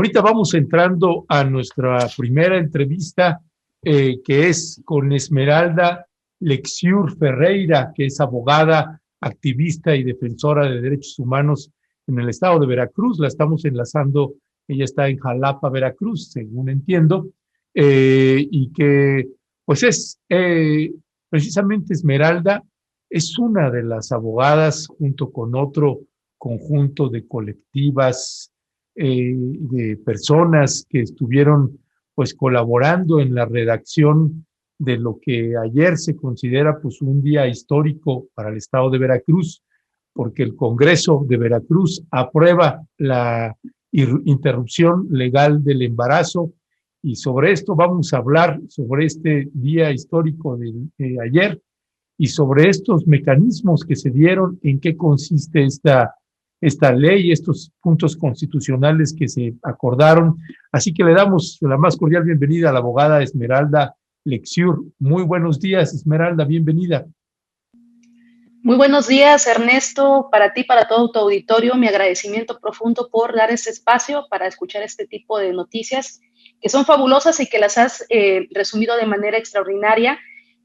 Ahorita vamos entrando a nuestra primera entrevista, que es con Esmeralda Lexiur Ferreira, que es abogada, activista y defensora de derechos humanos en el estado de Veracruz. La estamos enlazando, ella está en Jalapa, Veracruz, según entiendo, y que pues es precisamente Esmeralda es una de las abogadas junto con otro conjunto de colectivas, de personas que estuvieron pues colaborando en la redacción de lo que ayer se considera pues un día histórico para el estado de Veracruz, porque el Congreso de Veracruz aprueba la interrupción legal del embarazo, y sobre esto vamos a hablar, sobre este día histórico de ayer y sobre estos mecanismos que se dieron, en qué consiste esta ley, estos puntos constitucionales que se acordaron. Así que le damos la más cordial bienvenida a la abogada Esmeralda Lexiur. Muy buenos días, Esmeralda, bienvenida. Muy buenos días, Ernesto, para ti, para todo tu auditorio, mi agradecimiento profundo por dar este espacio para escuchar este tipo de noticias que son fabulosas y que las has resumido de manera extraordinaria.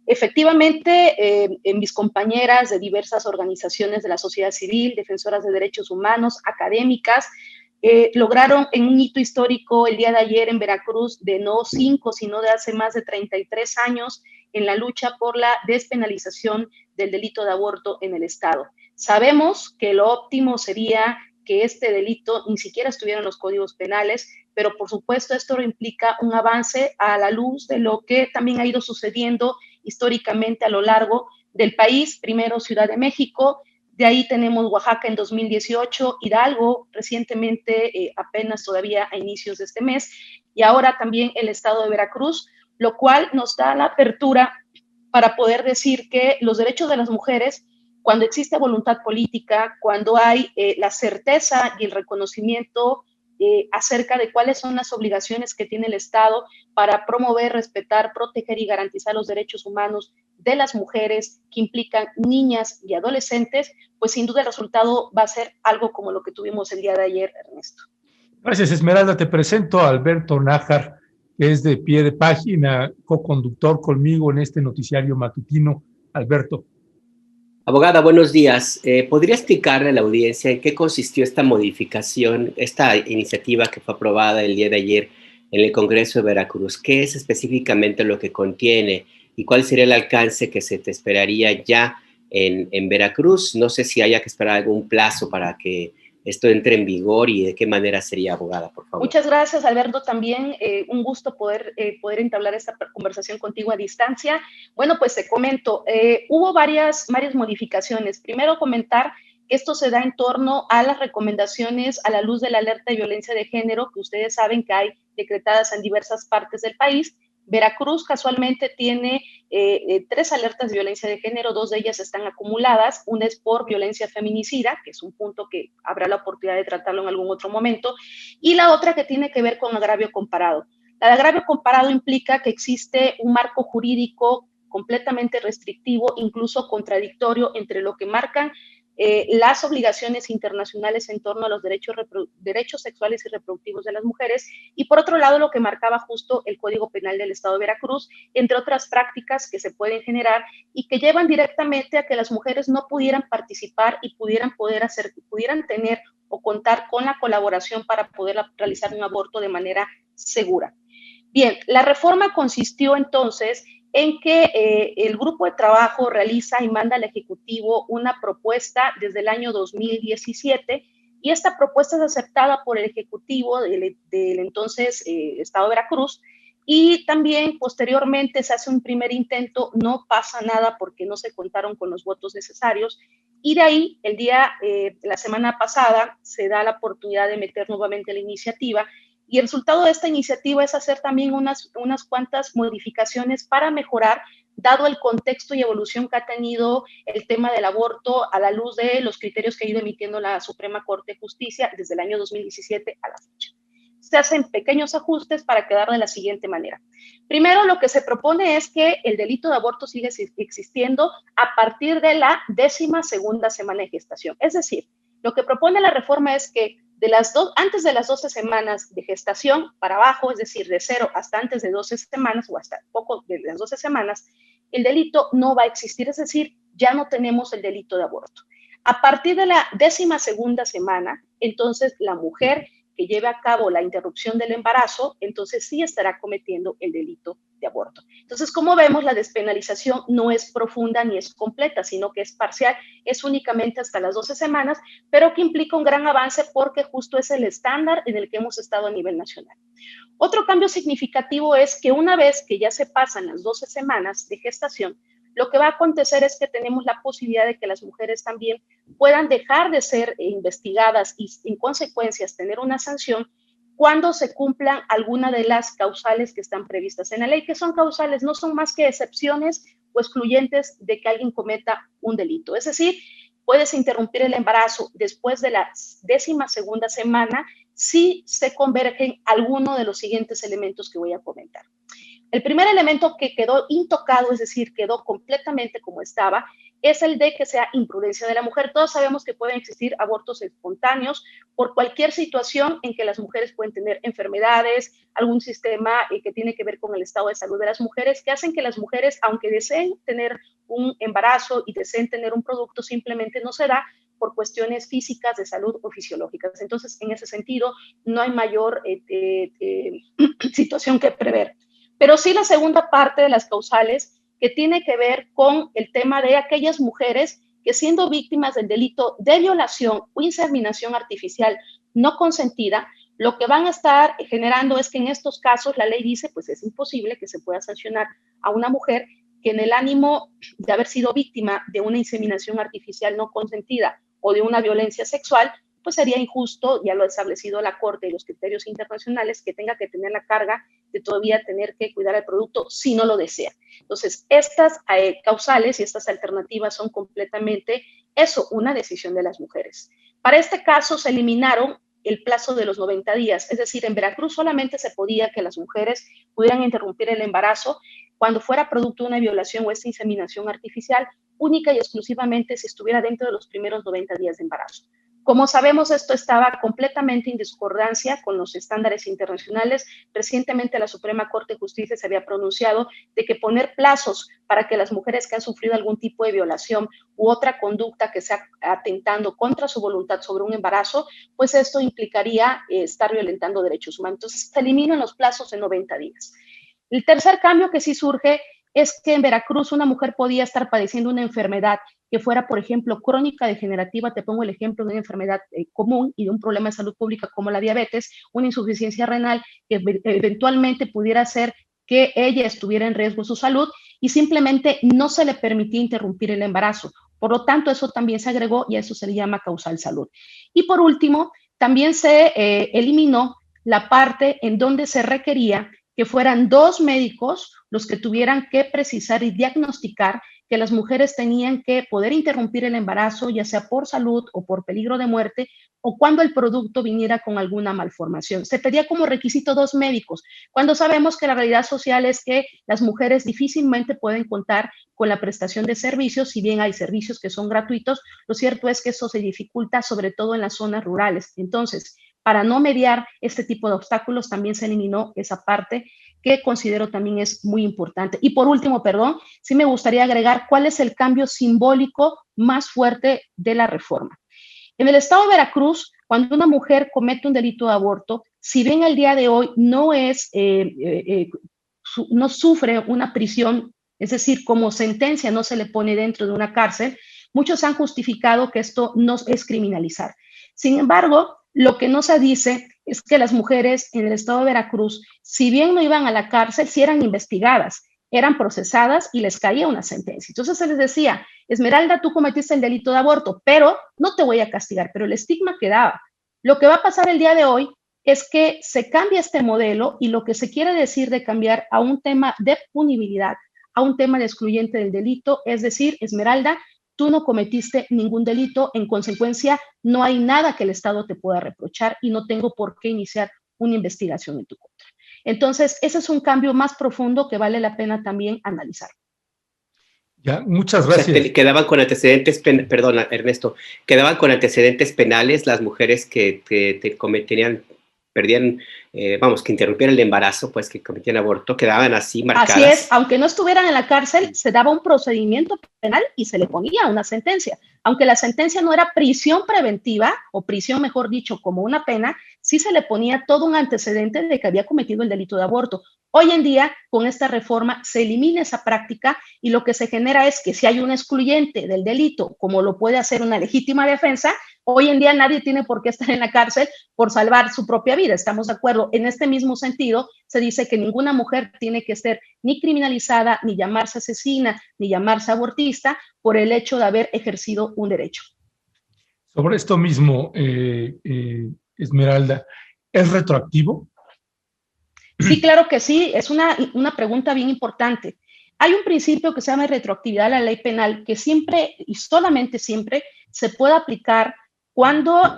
Efectivamente, mis compañeras de diversas organizaciones de la sociedad civil, defensoras de derechos humanos, académicas, lograron en un hito histórico el día de ayer en Veracruz, de no 5, sino de hace más de 33 años, en la lucha por la despenalización del delito de aborto en el Estado. Sabemos que lo óptimo sería que este delito ni siquiera estuviera en los códigos penales, pero por supuesto esto implica un avance a la luz de lo que también ha ido sucediendo históricamente a lo largo del país. Primero Ciudad de México, de ahí tenemos Oaxaca en 2018, Hidalgo recientemente, apenas todavía a inicios de este mes, y ahora también el estado de Veracruz, lo cual nos da la apertura para poder decir que los derechos de las mujeres, cuando existe voluntad política, cuando hay la certeza y el reconocimiento acerca de cuáles son las obligaciones que tiene el Estado para promover, respetar, proteger y garantizar los derechos humanos de las mujeres que implican niñas y adolescentes, pues sin duda el resultado va a ser algo como lo que tuvimos el día de ayer, Ernesto. Gracias, Esmeralda. Te presento a Alberto Nájar, que es de pie de página, coconductor conmigo en este noticiario matutino. Alberto. Abogada, buenos días. ¿Podría explicarle a la audiencia en qué consistió esta modificación, esta iniciativa que fue aprobada el día de ayer en el Congreso de Veracruz? ¿Qué es específicamente lo que contiene y cuál sería el alcance que se te esperaría ya en Veracruz? No sé si haya que esperar algún plazo para que esto entre en vigor y de qué manera sería, abogada, por favor. Muchas gracias, Alberto, también un gusto poder entablar esta conversación contigo a distancia. Bueno, pues te comento, hubo varias modificaciones. Primero comentar que esto se da en torno a las recomendaciones a la luz de la alerta de violencia de género, que ustedes saben que hay decretadas en diversas partes del país. Veracruz casualmente tiene 3 alertas de violencia de género, 2 de ellas están acumuladas, una es por violencia feminicida, que es un punto que habrá la oportunidad de tratarlo en algún otro momento, y la otra que tiene que ver con agravio comparado. La de agravio comparado implica que existe un marco jurídico completamente restrictivo, incluso contradictorio entre lo que marcan las obligaciones internacionales en torno a los derechos sexuales y reproductivos de las mujeres, y por otro lado lo que marcaba justo el Código Penal del Estado de Veracruz, entre otras prácticas que se pueden generar y que llevan directamente a que las mujeres no pudieran participar y pudieran tener o contar con la colaboración para poder realizar un aborto de manera segura. Bien, la reforma consistió entonces en que el grupo de trabajo realiza y manda al Ejecutivo una propuesta desde el año 2017, y esta propuesta es aceptada por el Ejecutivo del entonces Estado de Veracruz, y también posteriormente se hace un primer intento, no pasa nada porque no se contaron con los votos necesarios, y de ahí la semana pasada se da la oportunidad de meter nuevamente la iniciativa. Y el resultado de esta iniciativa es hacer también unas cuantas modificaciones para mejorar, dado el contexto y evolución que ha tenido el tema del aborto a la luz de los criterios que ha ido emitiendo la Suprema Corte de Justicia desde el año 2017 a la fecha. Se hacen pequeños ajustes para quedar de la siguiente manera. Primero, lo que se propone es que el delito de aborto siga existiendo a partir de la 12ª semana de gestación. Es decir, lo que propone la reforma es que antes de las 12 semanas de gestación para abajo, es decir, de 0 hasta antes de 12 semanas o hasta poco de las 12 semanas, el delito no va a existir, es decir, ya no tenemos el delito de aborto. A partir de la 12ª semana, entonces la mujer que lleve a cabo la interrupción del embarazo, entonces sí estará cometiendo el delito de aborto. Entonces, como vemos, la despenalización no es profunda ni es completa, sino que es parcial, es únicamente hasta las 12 semanas, pero que implica un gran avance porque justo es el estándar en el que hemos estado a nivel nacional. Otro cambio significativo es que una vez que ya se pasan las 12 semanas de gestación, lo que va a acontecer es que tenemos la posibilidad de que las mujeres también puedan dejar de ser investigadas y en consecuencias tener una sanción cuando se cumplan alguna de las causales que están previstas en la ley, que son causales, no son más que excepciones o excluyentes de que alguien cometa un delito. Es decir, puedes interrumpir el embarazo después de la 12ª semana si se convergen alguno de los siguientes elementos que voy a comentar. El primer elemento que quedó intocado, es decir, quedó completamente como estaba, es el de que sea imprudencia de la mujer. Todos sabemos que pueden existir abortos espontáneos por cualquier situación en que las mujeres pueden tener enfermedades, algún sistema que tiene que ver con el estado de salud de las mujeres, que hacen que las mujeres, aunque deseen tener un embarazo y deseen tener un producto, simplemente no se da por cuestiones físicas de salud o fisiológicas. Entonces, en ese sentido, no hay mayor situación que prever. Pero sí la segunda parte de las causales que tiene que ver con el tema de aquellas mujeres que siendo víctimas del delito de violación o inseminación artificial no consentida, lo que van a estar generando es que en estos casos la ley dice, pues es imposible que se pueda sancionar a una mujer que en el ánimo de haber sido víctima de una inseminación artificial no consentida o de una violencia sexual, pues sería injusto, ya lo ha establecido la Corte y los criterios internacionales, que tenga que tener la carga de todavía tener que cuidar el producto si no lo desea. Entonces, estas causales y estas alternativas son completamente eso, una decisión de las mujeres. Para este caso se eliminaron el plazo de los 90 días, es decir, en Veracruz solamente se podía que las mujeres pudieran interrumpir el embarazo cuando fuera producto de una violación o esta inseminación artificial, única y exclusivamente si estuviera dentro de los primeros 90 días de embarazo. Como sabemos, esto estaba completamente en discordancia con los estándares internacionales. Recientemente la Suprema Corte de Justicia se había pronunciado de que poner plazos para que las mujeres que han sufrido algún tipo de violación u otra conducta que sea atentando contra su voluntad sobre un embarazo, pues esto implicaría estar violentando derechos humanos. Entonces, se eliminan los plazos de 90 días. El tercer cambio que sí surge es que en Veracruz una mujer podía estar padeciendo una enfermedad que fuera, por ejemplo, crónica degenerativa. Te pongo el ejemplo de una enfermedad común y de un problema de salud pública como la diabetes, una insuficiencia renal que eventualmente pudiera hacer que ella estuviera en riesgo de su salud y simplemente no se le permitía interrumpir el embarazo. Por lo tanto, eso también se agregó y a eso se le llama causal salud. Y por último, también se eliminó la parte en donde se requería que fueran 2 médicos los que tuvieran que precisar y diagnosticar que las mujeres tenían que poder interrumpir el embarazo, ya sea por salud o por peligro de muerte, o cuando el producto viniera con alguna malformación. Se pedía como requisito 2 médicos, cuando sabemos que la realidad social es que las mujeres difícilmente pueden contar con la prestación de servicios, si bien hay servicios que son gratuitos, lo cierto es que eso se dificulta sobre todo en las zonas rurales. Entonces, para no mediar este tipo de obstáculos, también se eliminó esa parte que considero también es muy importante. Y por último, perdón, sí me gustaría agregar cuál es el cambio simbólico más fuerte de la reforma. En el estado de Veracruz, cuando una mujer comete un delito de aborto, si bien el día de hoy no no sufre una prisión, es decir, como sentencia no se le pone dentro de una cárcel, muchos han justificado que esto no es criminalizar. Sin embargo, lo que no se dice es que las mujeres en el estado de Veracruz, si bien no iban a la cárcel, sí eran investigadas, eran procesadas y les caía una sentencia. Entonces se les decía, Esmeralda, tú cometiste el delito de aborto, pero no te voy a castigar, pero el estigma quedaba. Lo que va a pasar el día de hoy es que se cambia este modelo y lo que se quiere decir de cambiar a un tema de punibilidad, a un tema de excluyente del delito, es decir, Esmeralda, tú no cometiste ningún delito, en consecuencia, no hay nada que el Estado te pueda reprochar y no tengo por qué iniciar una investigación en tu contra. Entonces, ese es un cambio más profundo que vale la pena también analizar. Ya, muchas O sea, gracias. quedaban con antecedentes, perdona, Ernesto, quedaban con antecedentes penales las mujeres que cometían, perdían, vamos, que interrumpieran el embarazo, pues que cometían aborto, quedaban así Así es, marcadas. aunque no estuvieran en la cárcel, se daba un procedimiento penal y se le ponía una sentencia. Aunque la sentencia no era prisión preventiva, o prisión, mejor dicho, como una pena, sí se le ponía todo un antecedente de que había cometido el delito de aborto. Hoy en día, con esta reforma, se elimina esa práctica y lo que se genera es que si hay un excluyente del delito, como lo puede hacer una legítima defensa, hoy en día nadie tiene por qué estar en la cárcel por salvar su propia vida. ¿Estamos de acuerdo? En este mismo sentido, se dice que ninguna mujer tiene que ser ni criminalizada, ni llamarse asesina, ni llamarse abortista por el hecho de haber ejercido un derecho. Sobre esto mismo, Esmeralda, ¿es retroactivo? Sí, claro que sí, es una pregunta bien importante. Hay un principio que se llama retroactividad de la ley penal que siempre y solamente siempre se puede aplicar cuando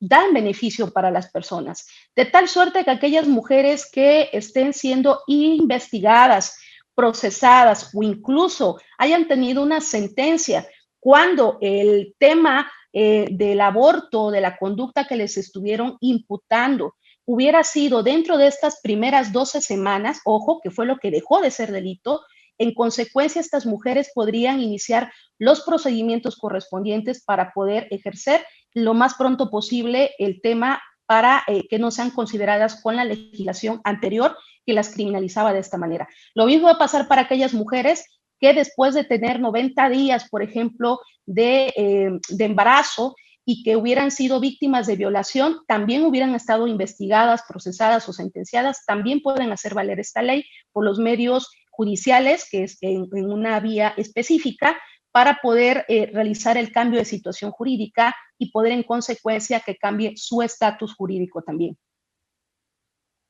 dan beneficio para las personas, de tal suerte que aquellas mujeres que estén siendo investigadas, procesadas o incluso hayan tenido una sentencia cuando el tema del aborto, de la conducta que les estuvieron imputando, hubiera sido dentro de estas primeras 12 semanas, ojo, que fue lo que dejó de ser delito, en consecuencia estas mujeres podrían iniciar los procedimientos correspondientes para poder ejercer lo más pronto posible el tema para que no sean consideradas con la legislación anterior que las criminalizaba de esta manera. Lo mismo va a pasar para aquellas mujeres que después de tener 90 días, por ejemplo, de embarazo, y que hubieran sido víctimas de violación, también hubieran estado investigadas, procesadas o sentenciadas, también pueden hacer valer esta ley por los medios judiciales, que es en una vía específica, para poder realizar el cambio de situación jurídica y poder en consecuencia que cambie su estatus jurídico también.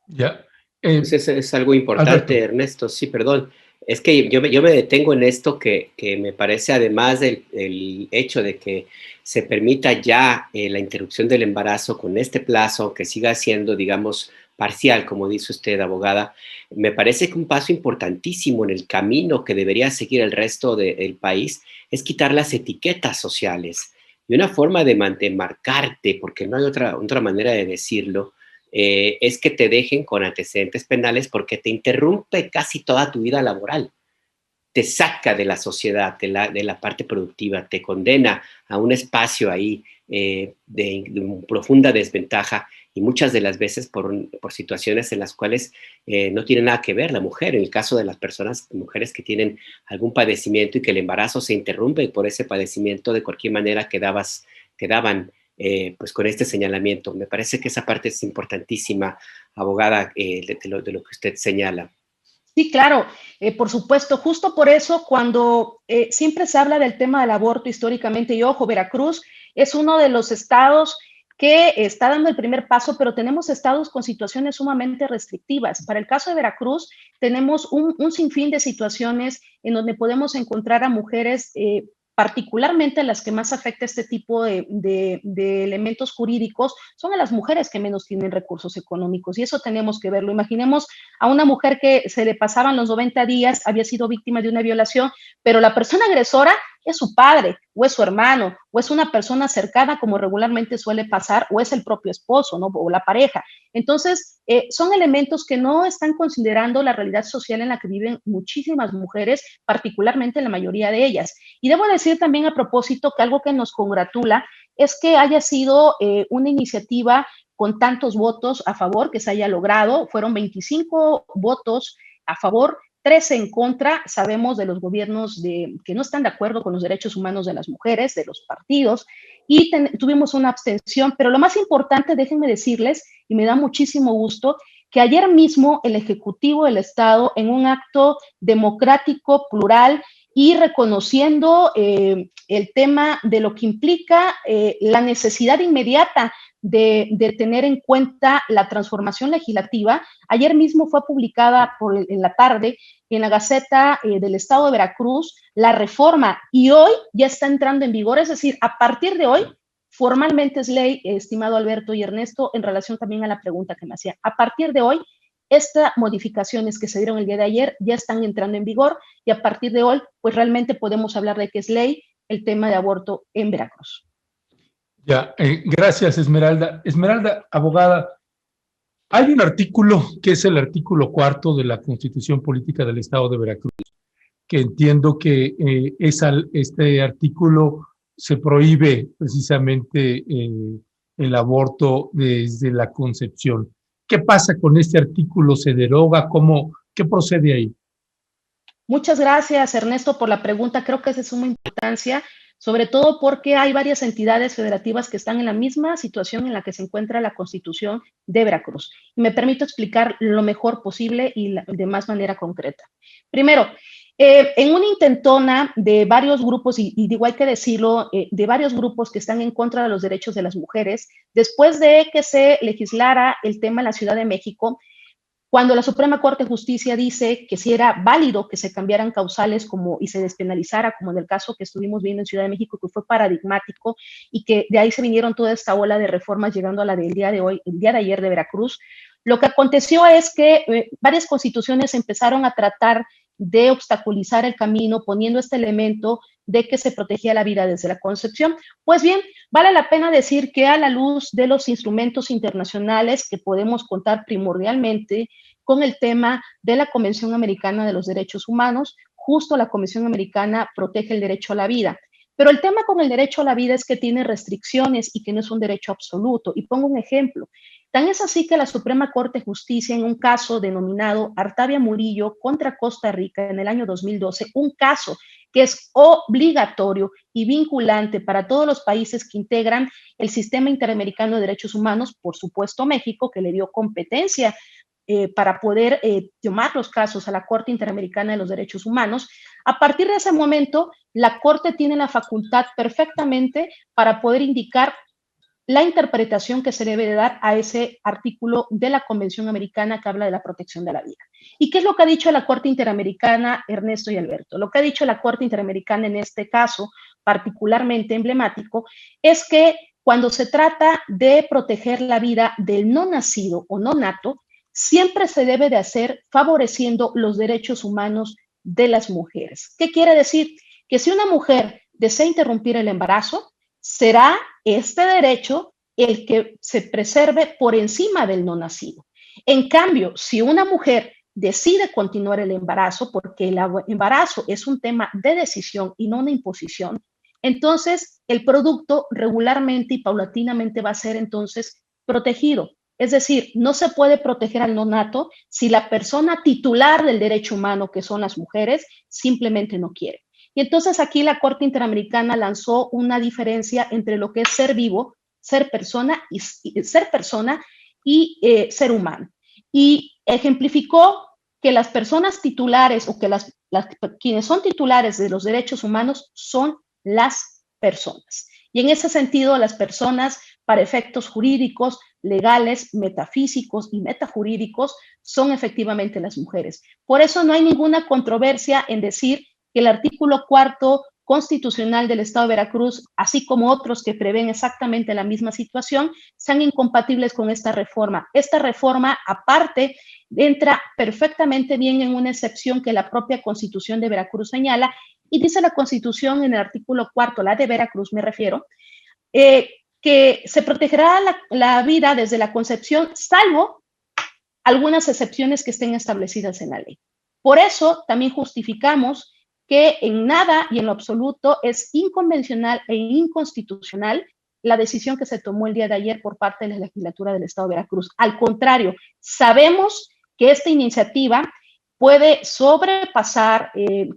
Ya. Pues es algo importante, Alberto. Ernesto, sí, perdón. Es que yo me detengo en esto que me parece, además del el hecho de que se permita ya la interrupción del embarazo con este plazo, que siga siendo, digamos, parcial, como dice usted, abogada, me parece que un paso importantísimo en el camino que debería seguir el resto del país es quitar las etiquetas sociales. Y una forma de marcarte, porque no hay otra manera de decirlo, es que te dejen con antecedentes penales porque te interrumpe casi toda tu vida laboral, te saca de la sociedad, de la parte productiva, te condena a un espacio ahí de profunda desventaja y muchas de las veces por situaciones en las cuales no tiene nada que ver la mujer. En el caso de las mujeres que tienen algún padecimiento y que el embarazo se interrumpe por ese padecimiento, de cualquier manera quedaban pues con este señalamiento. Me parece que esa parte es importantísima, abogada, de lo que usted señala. Sí, claro, por supuesto. Justo por eso, cuando siempre se habla del tema del aborto históricamente, y ojo, Veracruz es uno de los estados que está dando el primer paso, pero tenemos estados con situaciones sumamente restrictivas. Para el caso de Veracruz, tenemos un sinfín de situaciones en donde podemos encontrar a mujeres particularmente las que más afecta este tipo de elementos jurídicos, son a las mujeres que menos tienen recursos económicos. Y eso tenemos que verlo. Imaginemos a una mujer que se le pasaban los 90 días, había sido víctima de una violación, pero la persona agresora es su padre, o es su hermano, o es una persona cercana, como regularmente suele pasar, o es el propio esposo, ¿no? O la pareja. Entonces, son elementos que no están considerando la realidad social en la que viven muchísimas mujeres, particularmente la mayoría de ellas. Y debo decir también a propósito que algo que nos congratula es que haya sido una iniciativa con tantos votos a favor que se haya logrado. Fueron 25 votos a favor, 13 en contra. Sabemos de los gobiernos que no están de acuerdo con los derechos humanos de las mujeres, de los partidos, y tuvimos una abstención. Pero lo más importante, déjenme decirles, y me da muchísimo gusto, que ayer mismo el Ejecutivo del Estado, en un acto democrático, plural, y reconociendo el tema de lo que implica la necesidad inmediata de tener en cuenta la transformación legislativa. Ayer mismo fue publicada en la tarde en la Gaceta del Estado de Veracruz la reforma y hoy ya está entrando en vigor, es decir, a partir de hoy formalmente es ley, estimado Alberto y Ernesto, en relación también a la pregunta que me hacía. A partir de hoy estas modificaciones que se dieron el día de ayer ya están entrando en vigor y a partir de hoy, pues realmente podemos hablar de que es ley el tema de aborto en Veracruz. Ya, gracias, Esmeralda. Esmeralda, abogada, hay un artículo que es el artículo 4 de la Constitución Política del Estado de Veracruz, que entiendo que este artículo se prohíbe precisamente el aborto desde la concepción. ¿Qué pasa con este artículo? ¿Se deroga? ¿Qué procede ahí? Muchas gracias, Ernesto, por la pregunta. Creo que es de suma importancia, sobre todo porque hay varias entidades federativas que están en la misma situación en la que se encuentra la Constitución de Veracruz. Y me permito explicar lo mejor posible y de más manera concreta. Primero, en una intentona de varios grupos, y digo hay que decirlo, de varios grupos que están en contra de los derechos de las mujeres, después de que se legislara el tema en la Ciudad de México, cuando la Suprema Corte de Justicia dice que si era válido que se cambiaran causales y se despenalizara, como en el caso que estuvimos viendo en Ciudad de México, que fue paradigmático y que de ahí se vinieron toda esta ola de reformas llegando a la del día de hoy, el día de ayer de Veracruz, lo que aconteció es que varias constituciones empezaron a tratar de obstaculizar el camino poniendo este elemento de que se protegía la vida desde la concepción. Pues bien, vale la pena decir que a la luz de los instrumentos internacionales que podemos contar primordialmente con el tema de la Convención Americana de los Derechos Humanos, justo la Convención Americana protege el derecho a la vida. Pero el tema con el derecho a la vida es que tiene restricciones y que no es un derecho absoluto. Y pongo un ejemplo. Tan es así que la Suprema Corte de Justicia, en un caso denominado Artavia Murillo contra Costa Rica en el año 2012, un caso que es obligatorio y vinculante para todos los países que integran el Sistema Interamericano de Derechos Humanos, por supuesto México, que le dio competencia para poder tomar los casos a la Corte Interamericana de los Derechos Humanos. A partir de ese momento, la Corte tiene la facultad perfectamente para poder indicar la interpretación que se debe de dar a ese artículo de la Convención Americana que habla de la protección de la vida. ¿Y qué es lo que ha dicho la Corte Interamericana, Ernesto y Alberto? Lo que ha dicho la Corte Interamericana en este caso, particularmente emblemático, es que cuando se trata de proteger la vida del no nacido o no nato, siempre se debe de hacer favoreciendo los derechos humanos de las mujeres. ¿Qué quiere decir? Que si una mujer desea interrumpir el embarazo, será este derecho el que se preserve por encima del no nacido. En cambio, si una mujer decide continuar el embarazo, porque el embarazo es un tema de decisión y no una imposición, entonces el producto regularmente y paulatinamente va a ser entonces protegido. Es decir, no se puede proteger al no nato si la persona titular del derecho humano, que son las mujeres, simplemente no quiere. Y entonces aquí la Corte Interamericana lanzó una diferencia entre lo que es ser vivo, ser persona y ser humano. Y ejemplificó que las personas titulares o que quienes son titulares de los derechos humanos son las personas. Y en ese sentido, las personas, para efectos jurídicos, legales, metafísicos y metajurídicos, son efectivamente las mujeres. Por eso no hay ninguna controversia en decir que el artículo 4 constitucional del Estado de Veracruz, así como otros que prevén exactamente la misma situación, sean incompatibles con esta reforma. Esta reforma, aparte, entra perfectamente bien en una excepción que la propia Constitución de Veracruz señala, y dice la Constitución en el artículo 4, la de Veracruz me refiero, que se protegerá la vida desde la concepción, salvo algunas excepciones que estén establecidas en la ley. Por eso también justificamos que en nada y en lo absoluto es inconvencional e inconstitucional la decisión que se tomó el día de ayer por parte de la legislatura del Estado de Veracruz. Al contrario, sabemos que esta iniciativa puede sobrepasar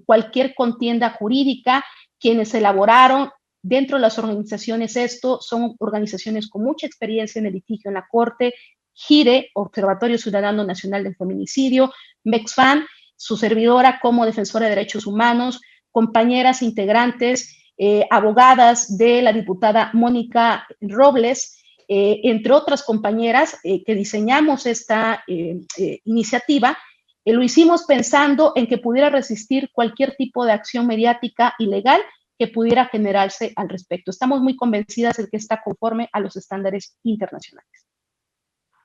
cualquier contienda jurídica. Quienes elaboraron dentro de las organizaciones esto son organizaciones con mucha experiencia en el litigio en la Corte, GIRE, Observatorio Ciudadano Nacional del Feminicidio, MEXFAN, su servidora como defensora de derechos humanos, compañeras integrantes, abogadas de la diputada Mónica Robles, entre otras compañeras que diseñamos esta iniciativa. Lo hicimos pensando en que pudiera resistir cualquier tipo de acción mediática ilegal que pudiera generarse al respecto. Estamos muy convencidas de que está conforme a los estándares internacionales.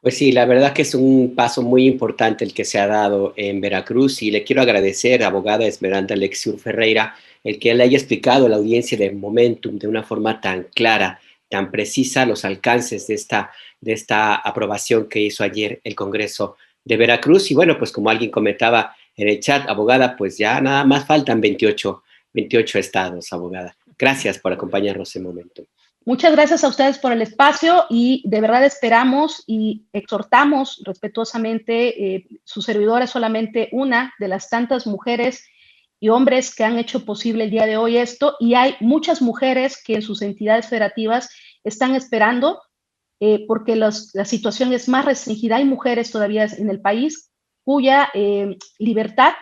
Pues sí, la verdad que es un paso muy importante el que se ha dado en Veracruz y le quiero agradecer, abogada Esmeralda Lexiur Ferreira, el que le haya explicado a la audiencia de Momentum de una forma tan clara, tan precisa, los alcances de esta aprobación que hizo ayer el Congreso de Veracruz. Y bueno, pues como alguien comentaba en el chat, abogada, pues ya nada más faltan 28 estados, abogada. Gracias por acompañarnos en Momentum. Muchas gracias a ustedes por el espacio y de verdad esperamos y exhortamos respetuosamente, su servidora es solamente una de las tantas mujeres y hombres que han hecho posible el día de hoy esto, y hay muchas mujeres que en sus entidades federativas están esperando, porque la situación es más restringida. Hay mujeres todavía en el país cuya libertad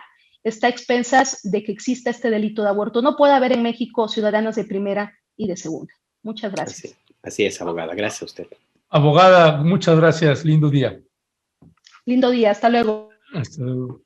está a expensas de que exista este delito de aborto. No puede haber en México ciudadanas de primera y de segunda. Muchas gracias. Así es, abogada. Gracias a usted. Abogada, muchas gracias. Lindo día. Lindo día. Hasta luego. Hasta luego.